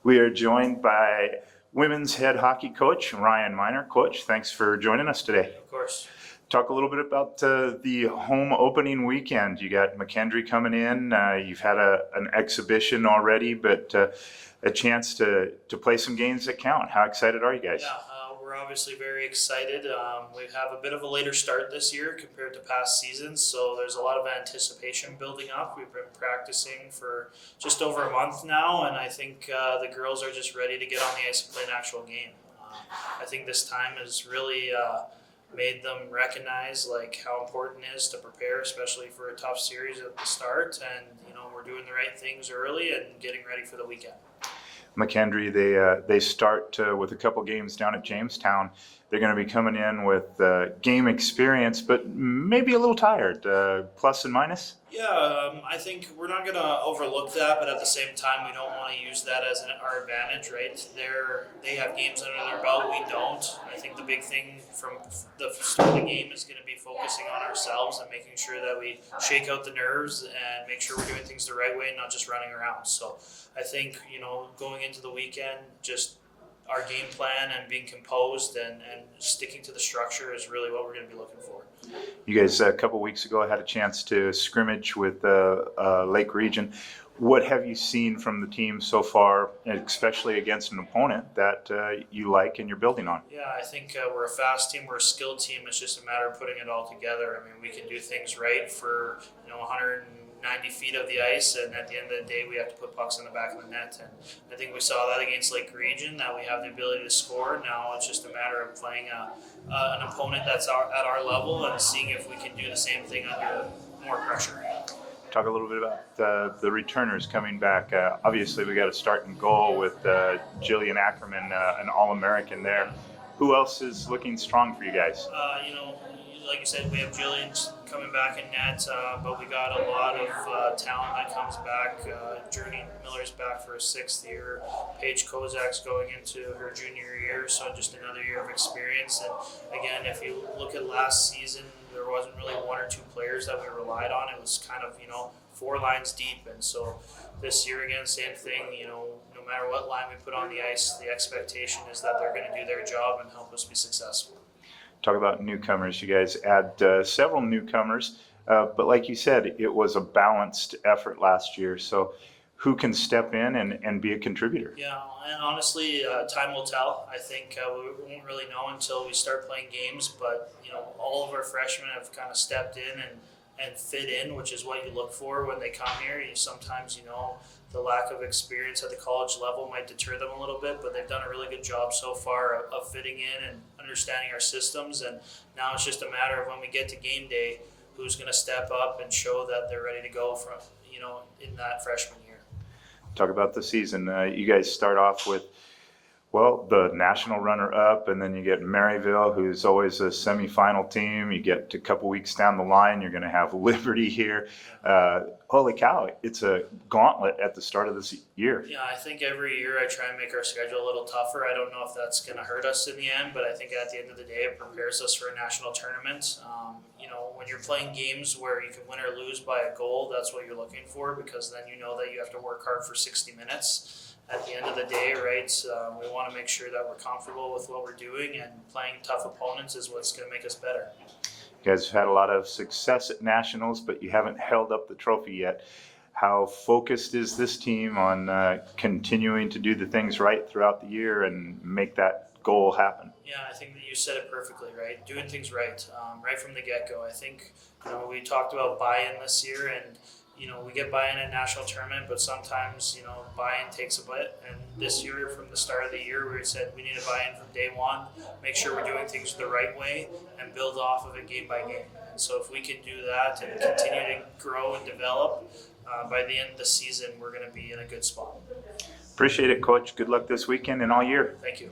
We are joined by women's head hockey coach Ryan Miner. Coach, thanks for joining us today. Of course. Talk a little bit about the home opening weekend. You got McKendree coming in. You've had an exhibition already, but a chance to play some games that count. How excited are you guys? Yeah, we're obviously very excited. We have a bit of a later start this year compared to past seasons, so there's a lot of anticipation building up. We've been practicing for just over a month now, and I think the girls are just ready to get on the ice and play an actual game. I think this time has really made them recognize how important it is to prepare, especially for a tough series at the start. And we're doing the right things early and getting ready for the weekend. McKendree, they start with a couple games down at Jamestown. They're going to be coming in with game experience, but maybe a little tired. Plus and minus? Yeah, I think we're not going to overlook that, but at the same time, we don't want to use that as our advantage, right? They have games under their belt, we don't. I think the big thing from the start of the game is going to be focusing on ourselves and making sure that we shake out the nerves and make sure we're doing things the right way and not just running around. So I think, going into the weekend, just our game plan and being composed and sticking to the structure is really what we're going to be looking for. You guys, a couple weeks ago, had a chance to scrimmage with Lake Region. What have you seen from the team so far, especially against an opponent that you like and you're building on? Yeah, I think we're a fast team, we're a skilled team. It's just a matter of putting it all together. I mean, we can do things right for 190 feet of the ice, and at the end of the day, we have to put pucks in the back of the net. And I think we saw that against Lake Region, that we have the ability to score. Now it's just a matter of playing an opponent that's at our level and seeing if we can do the same thing under more pressure. Talk a little bit about the returners coming back. Obviously, we got a starting goal with Jillian Ackerman, an All-American there. Who else is looking strong for you guys? Like you said, we have Jillian coming back in net, but we got a lot of talent that comes back. Journey Miller's back for a 6th year. Paige Kozak's going into her junior year, so just another year of experience. And again, if you look at last season, there wasn't really 1 or 2 players that we relied on. It was kind of 4 lines deep, and so this year again, same thing. No matter what line we put on the ice, the expectation is that they're going to do their job and help us be successful. Talk about newcomers. You guys add several newcomers, but like you said, it was a balanced effort last year. So who can step in and be a contributor? Yeah, and honestly, time will tell. I think we won't really know until we start playing games, but all of our freshmen have kind of stepped in and fit in, which is what you look for when they come here. Sometimes, the lack of experience at the college level might deter them a little bit, but they've done a really good job so far of fitting in and understanding our systems. And now it's just a matter of when we get to game day, who's going to step up and show that they're ready to go from, in that freshman year. Talk about the season. You guys start off with, the national runner-up, and then you get Maryville, who's always a semifinal team. You get a couple weeks down the line, you're going to have Liberty here. Holy cow, it's a gauntlet at the start of this year. Yeah, I think every year I try and make our schedule a little tougher. I don't know if that's going to hurt us in the end, but I think at the end of the day, it prepares us for a national tournament. When you're playing games where you can win or lose by a goal, that's what you're looking for, because then you know that you have to work hard for 60 minutes. At the end of the day, right, we want to make sure that we're comfortable with what we're doing, and playing tough opponents is what's going to make us better. You guys have had a lot of success at nationals, but you haven't held up the trophy yet. How focused is this team on continuing to do the things right throughout the year and make that goal happen? Yeah, I think that you said it perfectly, right? Doing things right, right from the get-go. I think, we talked about buy-in this year, and we get buy-in at national tournament, but sometimes, buy-in takes a bit. And this year, from the start of the year, we said we need a buy-in from day one, make sure we're doing things the right way, and build off of it game by game. And so if we can do that and continue to grow and develop, by the end of the season, we're going to be in a good spot. Appreciate it, Coach. Good luck this weekend and all year. Thank you.